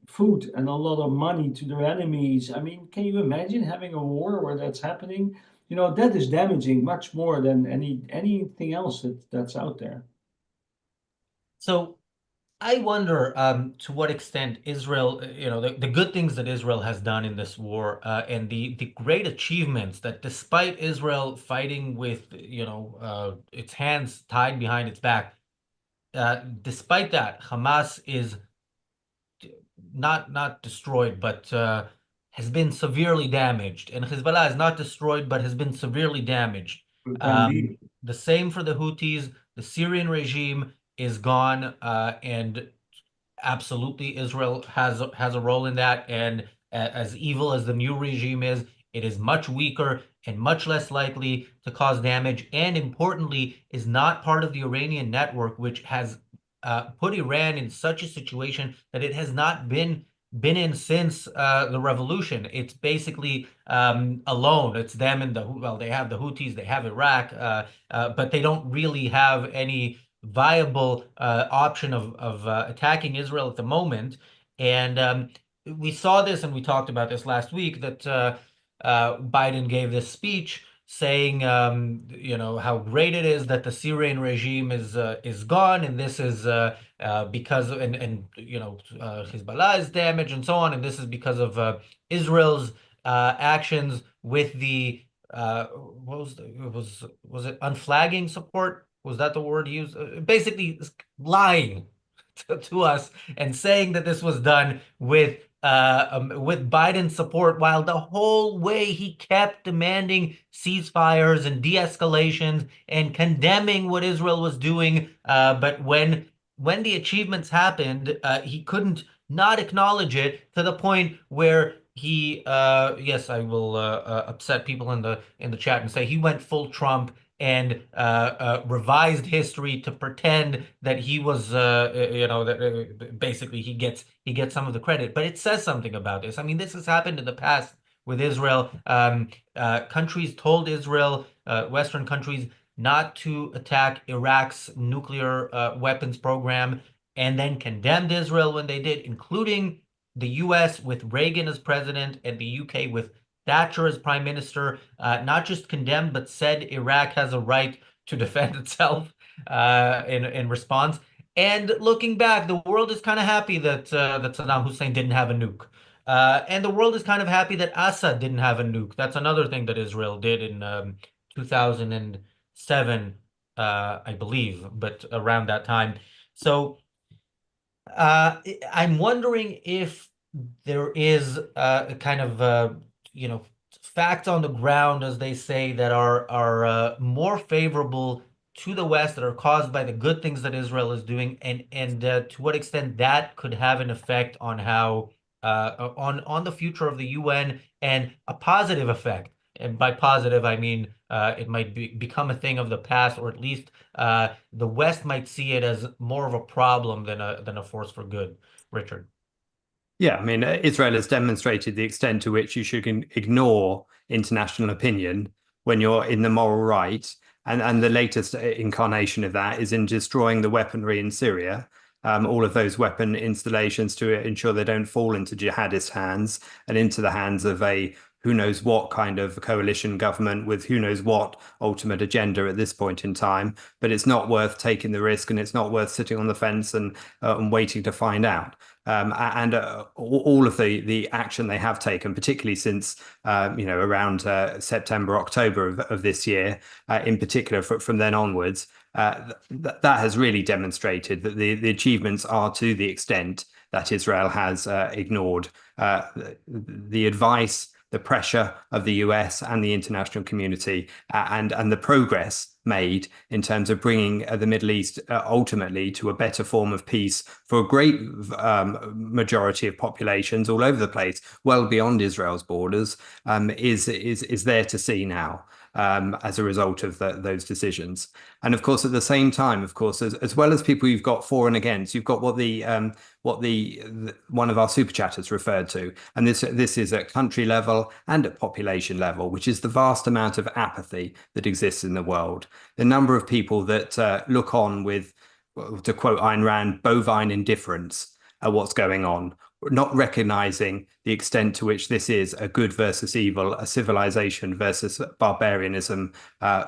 food and a lot of money to their enemies, I mean, can you imagine having a war where that's happening? That is damaging much more than anything else that's out there. So I wonder to what extent Israel, the good things that Israel has done in this war, and the great achievements that despite Israel fighting with, its hands tied behind its back, despite that, Hamas is not destroyed, but has been severely damaged. And Hezbollah is not destroyed, but has been severely damaged. The same for the Houthis. The Syrian regime is gone, and absolutely Israel has a role in that. And as evil as the new regime is, it is much weaker and much less likely to cause damage, and importantly, is not part of the Iranian network, which has put Iran in such a situation that it has not been in since the revolution. It's basically alone. It's them and they have the Houthis, they have Iraq, but they don't really have any viable option of attacking Israel at the moment. And we saw this, and we talked about this last week, that Biden gave this speech saying, how great it is that the Syrian regime is gone, and this is because Hezbollah is damaged and so on, and this is because of Israel's actions with the was it unflagging support? Was that the word used? Basically, lying to us and saying that this was done with Biden's support, while the whole way he kept demanding ceasefires and de-escalations and condemning what Israel was doing. But when the achievements happened, he couldn't not acknowledge it, to the point where he, yes, I will upset people in the chat and say he went full Trump and revised history to pretend that he was, that basically he gets some of the credit. But it says something about this. I mean, this has happened in the past with Israel. Countries told Israel, Western countries, not to attack Iraq's nuclear weapons program, and then condemned Israel when they did, including the US with Reagan as president and the UK with Thatcher as prime minister. Not just condemned, but said Iraq has a right to defend itself in response. And looking back, the world is kind of happy that Saddam Hussein didn't have a nuke. And the world is kind of happy that Assad didn't have a nuke. That's another thing that Israel did in 2007, I believe, but around that time. So I'm wondering if there is a kind of facts on the ground, as they say, that are more favorable to the West, that are caused by the good things that Israel is doing, and to what extent that could have an effect on how on the future of the UN, and a positive effect. And by positive, I mean it might become a thing of the past, or at least the West might see it as more of a problem than a force for good. Richard. Yeah, I mean, Israel has demonstrated the extent to which you should ignore international opinion when you're in the moral right. And the latest incarnation of that is in destroying the weaponry in Syria. all of those weapon installations to ensure they don't fall into jihadist hands and into the hands of a who knows what kind of coalition government with who knows what ultimate agenda at this point in time. But it's not worth taking the risk, and it's not worth sitting on the fence and waiting to find out. And all of the action they have taken, particularly since around September, October of this year, in particular from then onwards, that has really demonstrated that the achievements are to the extent that Israel has ignored the advice, the pressure of the US and the international community, and the progress made in terms of bringing the Middle East ultimately to a better form of peace for a great majority of populations all over the place, well beyond Israel's borders, is there to see now. As a result of those decisions. And of course, at the same time, of course, as well as people you've got for and against, you've got what one of our super chatters referred to. And this is at country level and at population level, which is the vast amount of apathy that exists in the world. The number of people that look on with, to quote Ayn Rand, bovine indifference at what's going on, not recognizing the extent to which this is a good versus evil, a civilization versus barbarianism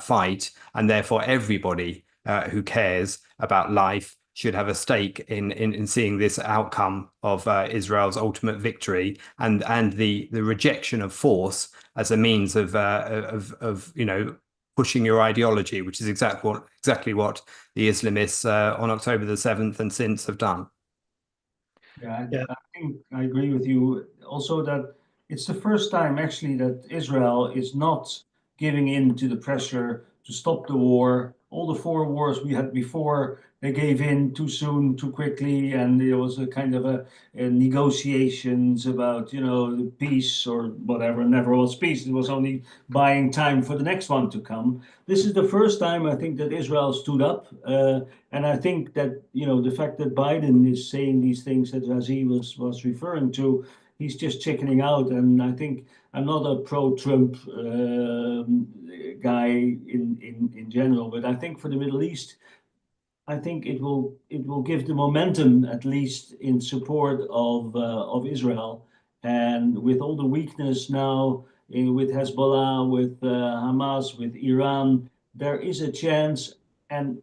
fight, and therefore everybody who cares about life should have a stake in seeing this outcome of Israel's ultimate victory, and the rejection of force as a means of pushing your ideology, which is exactly what the Islamists on October the 7th and since have done. Yeah, I think I agree with you. Also, that it's the first time actually that Israel is not giving in to the pressure to stop the war. All the 4 wars we had before, they gave in too soon, too quickly, and there was a kind of a negotiations about, the peace or whatever. Never was peace. It was only buying time for the next one to come. This is the first time I think that Israel stood up, and I think that the fact that Biden is saying these things that Razi was referring to, he's just chickening out. And I think I'm not a pro-Trump guy in general, but I think for the Middle East, I think it will give the momentum, at least in support of Israel. And with all the weakness now with Hezbollah, with Hamas, with Iran, there is a chance. And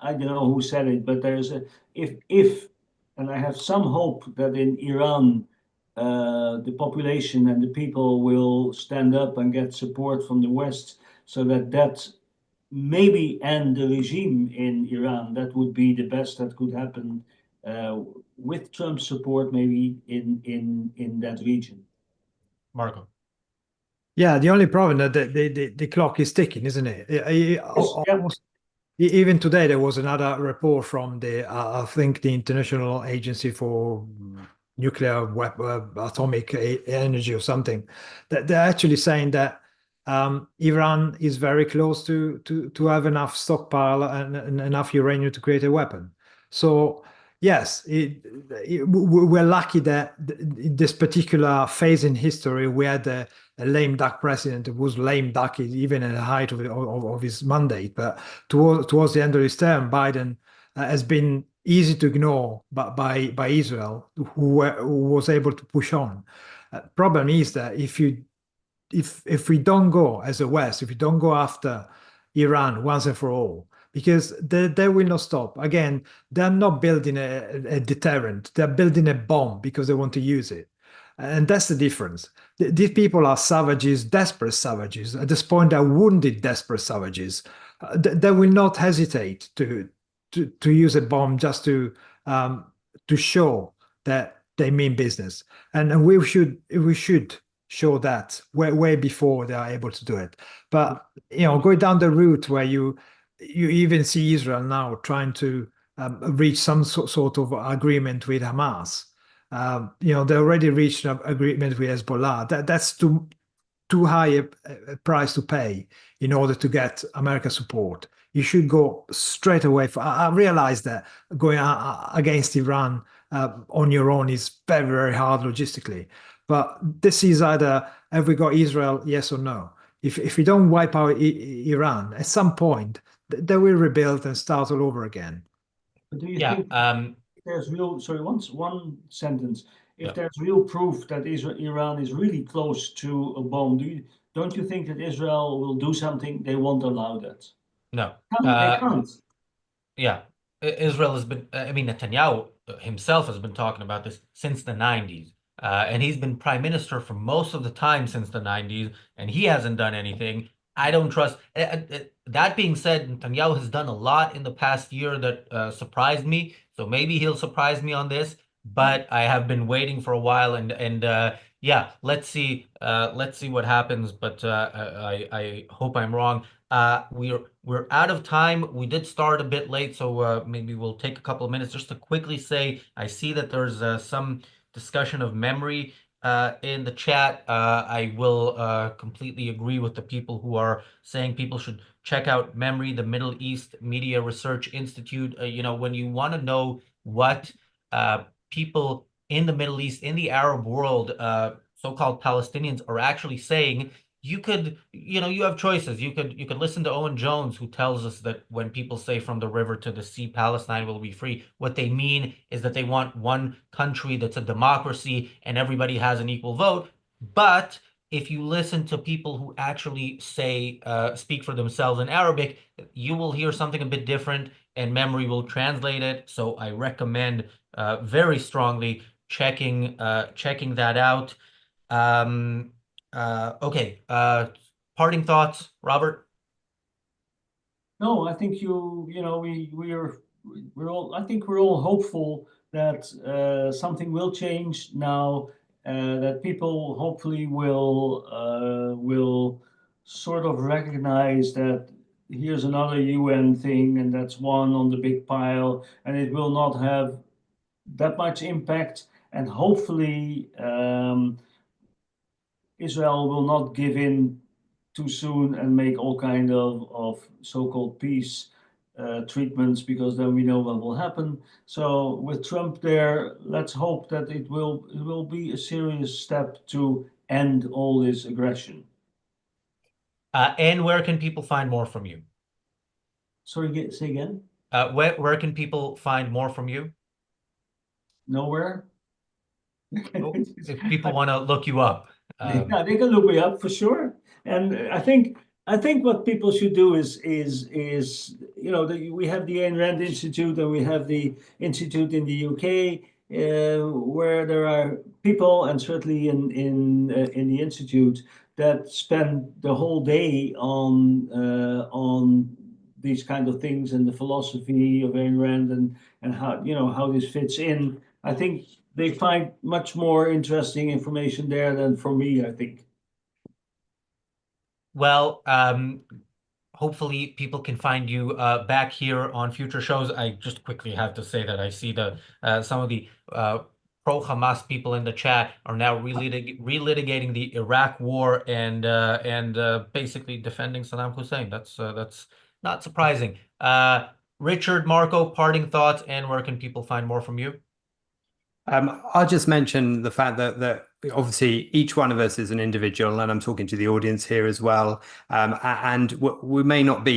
I don't know who said it, but there's and I have some hope that in Iran, the population and the people will stand up and get support from the West, so that maybe end the regime in Iran. That would be the best that could happen with Trump's support, maybe in that region. Marco. Yeah, the only problem that the clock is ticking, isn't it? Even today, there was another report from I think the International Agency for Nuclear Atomic Energy or something, that they're actually saying that Iran is very close to have enough stockpile and enough uranium to create a weapon. So yes, we're lucky that in this particular phase in history, we had a lame duck president who was lame duck even at the height of his mandate. But towards the end of his term, Biden has been easy to ignore by Israel, who was able to push on. Problem is that if we don't go as a West, if we don't go after Iran once and for all, because they will not stop. Again, they're not building a deterrent. They're building a bomb because they want to use it. And that's the difference. These people are savages, desperate savages. At this point, they're wounded, desperate savages. They will not hesitate to use a bomb just to show that they mean business. And we should show that way before they are able to do it. But going down the route where you even see Israel now trying to reach some sort of agreement with Hamas. They already reached an agreement with Hezbollah. That's too high a price to pay in order to get American support. You should go straight away. I realize that going against Iran on your own is very, very hard logistically. But this is either have we got Israel, yes or no. If we don't wipe out Iran, at some point they will rebuild and start all over again. But do you think there's real, sorry, one sentence. If Yeah. there's real proof that Iran is really close to a bomb, don't you think that Israel will do something? They won't allow that. No. They can't. Yeah. Israel has been, I mean, Netanyahu himself has been talking about this since the 90s. And he's been prime minister for most of the time since the 90s, and he hasn't done anything. I don't trust. That being said, Netanyahu has done a lot in the past year that surprised me. So maybe he'll surprise me on this. But I have been waiting for a while, and yeah, let's see what happens. But I hope I'm wrong. We're out of time. We did start a bit late, so maybe we'll take a couple of minutes just to quickly say I see that there's some discussion of memory in the chat. I will completely agree with the people who are saying people should check out Memory, the Middle East Media Research Institute. You know, when you want to know what people in the Middle East, in the Arab world, so-called Palestinians are actually saying, you could, you know, you have choices. You could listen to Owen Jones, who tells us that when people say from the river to the sea, Palestine will be free, what they mean is that they want one country that's a democracy and everybody has an equal vote. But if you listen to people who actually say, speak for themselves in Arabic, you will hear something a bit different, and Memory will translate it. So I recommend very strongly checking that out. Um, okay. Parting thoughts, Robert? No, I think I think we're all hopeful that something will change now, that people hopefully will sort of recognize that here's another UN thing, and that's one on the big pile, and it will not have that much impact, and hopefully Israel will not give in too soon and make all kind of so-called peace treatments, because then we know what will happen. So with Trump there, let's hope that it will be a serious step to end all this aggression. And where can people find more from you? Sorry, say again? Where can people find more from you? Nowhere. If people want to look you up. Yeah, they can look me up for sure. And I think what people should do is we have the Ayn Rand Institute, and we have the institute in the UK, where there are people, and certainly in the institute, that spend the whole day on these kind of things and the philosophy of Ayn Rand, and how this fits in. I think they find much more interesting information there than for me, I think. Well, hopefully people can find you back here on future shows. I just quickly have to say that I see some of the pro-Hamas people in the chat are now relitigating the Iraq War and basically defending Saddam Hussein. That's not surprising. Richard, Marco, parting thoughts, and where can people find more from you? I'll just mention the fact that obviously each one of us is an individual, and I'm talking to the audience here as well. And we may not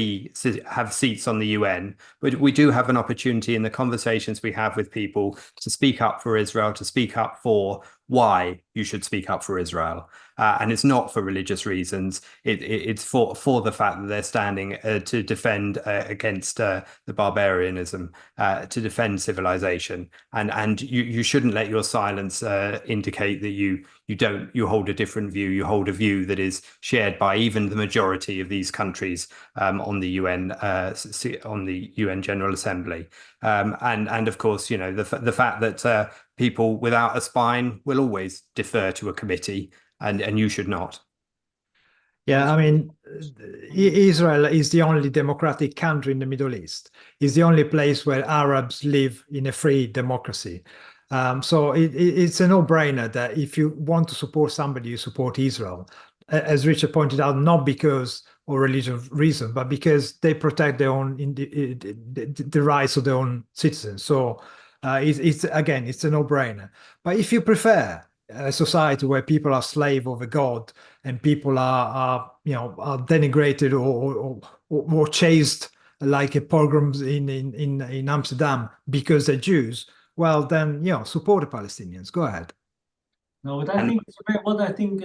have seats on the UN, but we do have an opportunity in the conversations we have with people to speak up for Israel, to speak up for why you should speak up for Israel. And it's not for religious reasons. It's for the fact that they're standing to defend against the barbarianism, to defend civilization. And you shouldn't let your silence indicate that you hold a different view. You hold a view that is shared by even the majority of these countries on the UN General Assembly. And of course, the fact that people without a spine will always defer to a committee, and you should not. Yeah, I mean, Israel is the only democratic country in the Middle East. It's the only place where Arabs live in a free democracy. So it's a no-brainer that if you want to support somebody, you support Israel. As Richard pointed out, not because of religious reason, but because they protect their own the rights of their own citizens. So it's a no-brainer. But if you prefer a society where people are slave of a god and people are denigrated or chased like a pogroms in Amsterdam because they're Jews, well, then, support the Palestinians. Go ahead. No, but I think what I think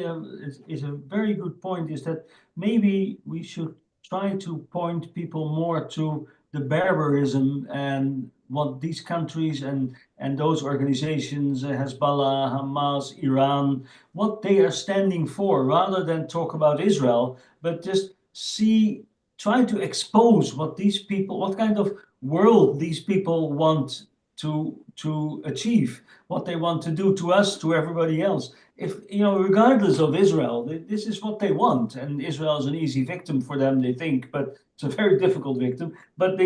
is a very good point is that maybe we should try to point people more to the barbarism and what these countries and those organizations, Hezbollah, Hamas, Iran, what they are standing for, rather than talk about Israel, but just try to expose what these people, what kind of world these people want to achieve, what they want to do to us, to everybody else. If, regardless of Israel, this is what they want. And Israel is an easy victim for them, they think, but it's a very difficult victim. But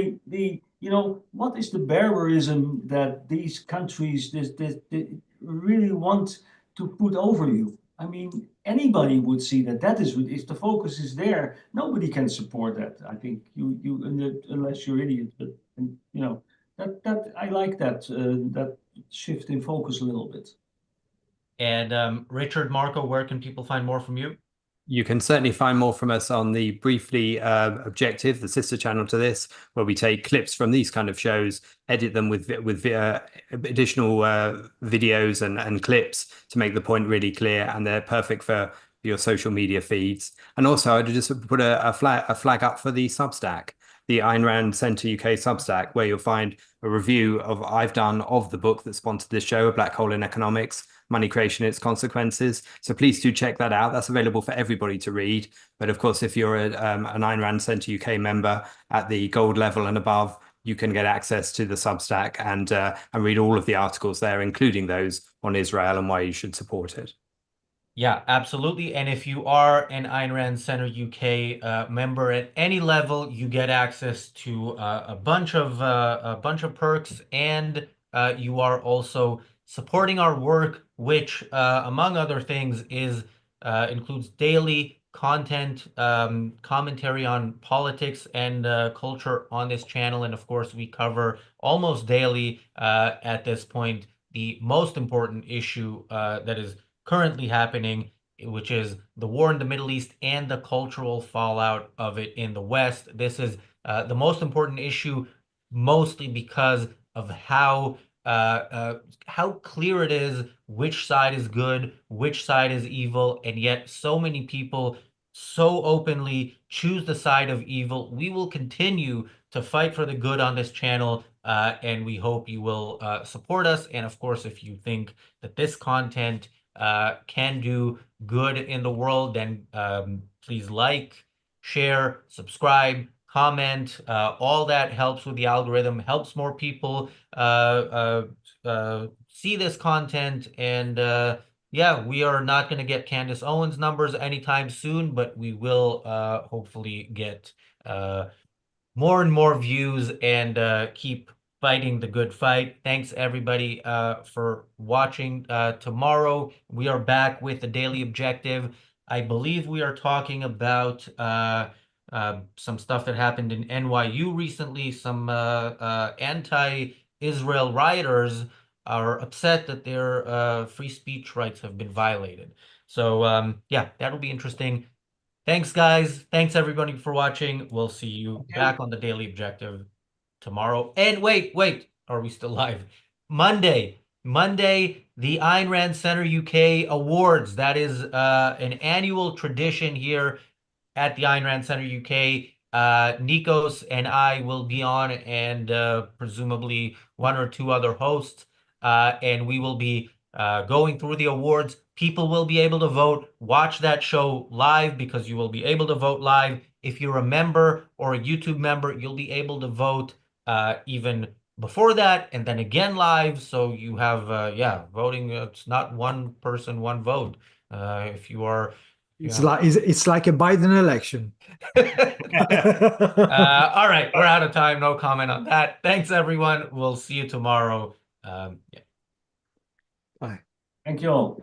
what is the barbarism that these countries they really want to put over you? I mean, anybody would see that is, if the focus is there, nobody can support that. I think unless you're idiots, but that I like that shift in focus a little bit. And Richard, Marco, where can people find more from you? You can certainly find more from us on the Briefly Objective, the sister channel to this, where we take clips from these kind of shows, edit them with additional videos and clips to make the point really clear, and they're perfect for your social media feeds. And also, I'd just put a flag up for the Substack, the Ayn Rand Centre UK Substack, where you'll find a review I've done of the book that sponsored this show, A Black Hole in Economics, Money Creation and Its Consequences. So please do check that out. That's available for everybody to read. But of course, if you're an Ayn Rand Centre UK member at the gold level and above, you can get access to the Substack and read all of the articles there, including those on Israel and why you should support it. Yeah, absolutely. And if you are an Ayn Rand Centre UK member at any level, you get access to a bunch of perks, and you are also supporting our work, which, among other things, includes daily content, commentary on politics and culture on this channel. And of course, we cover almost daily at this point the most important issue that is currently happening, which is the war in the Middle East and the cultural fallout of it in the West. This is the most important issue, mostly because of how clear it is which side is good, which side is evil, and yet so many people so openly choose the side of evil. We will continue to fight for the good on this channel, and we hope you will support us. And of course, if you think that this content can do good in the world, then please like, share, subscribe, comment. All that helps with the algorithm, helps more people see this content. And yeah, we are not going to get Candace Owens numbers anytime soon, but we will hopefully get more and more views and keep fighting the good fight. Thanks everybody for watching. Tomorrow we are back with the Daily Objective. I believe we are talking about some stuff that happened in NYU recently. Some anti-Israel rioters are upset that their free speech rights have been violated. So yeah, that'll be interesting. Thanks, guys. Thanks, everybody, for watching. We'll see you back on the Daily Objective tomorrow. And wait, are we still live? Monday, the Ayn Rand Centre UK Awards. That is an annual tradition here at the Ayn Rand Centre UK. Nikos and I will be on, and presumably one or two other hosts, and we will be going through the awards. People will be able to vote. Watch that show live because you will be able to vote live. If you're a member or a YouTube member, you'll be able to vote even before that and then again live. So you have, yeah, voting. It's not one person, one vote. If you are... It's like a Biden election. All right, we're out of time. No comment on that. Thanks, everyone. We'll see you tomorrow. Yeah. Bye. Thank you all.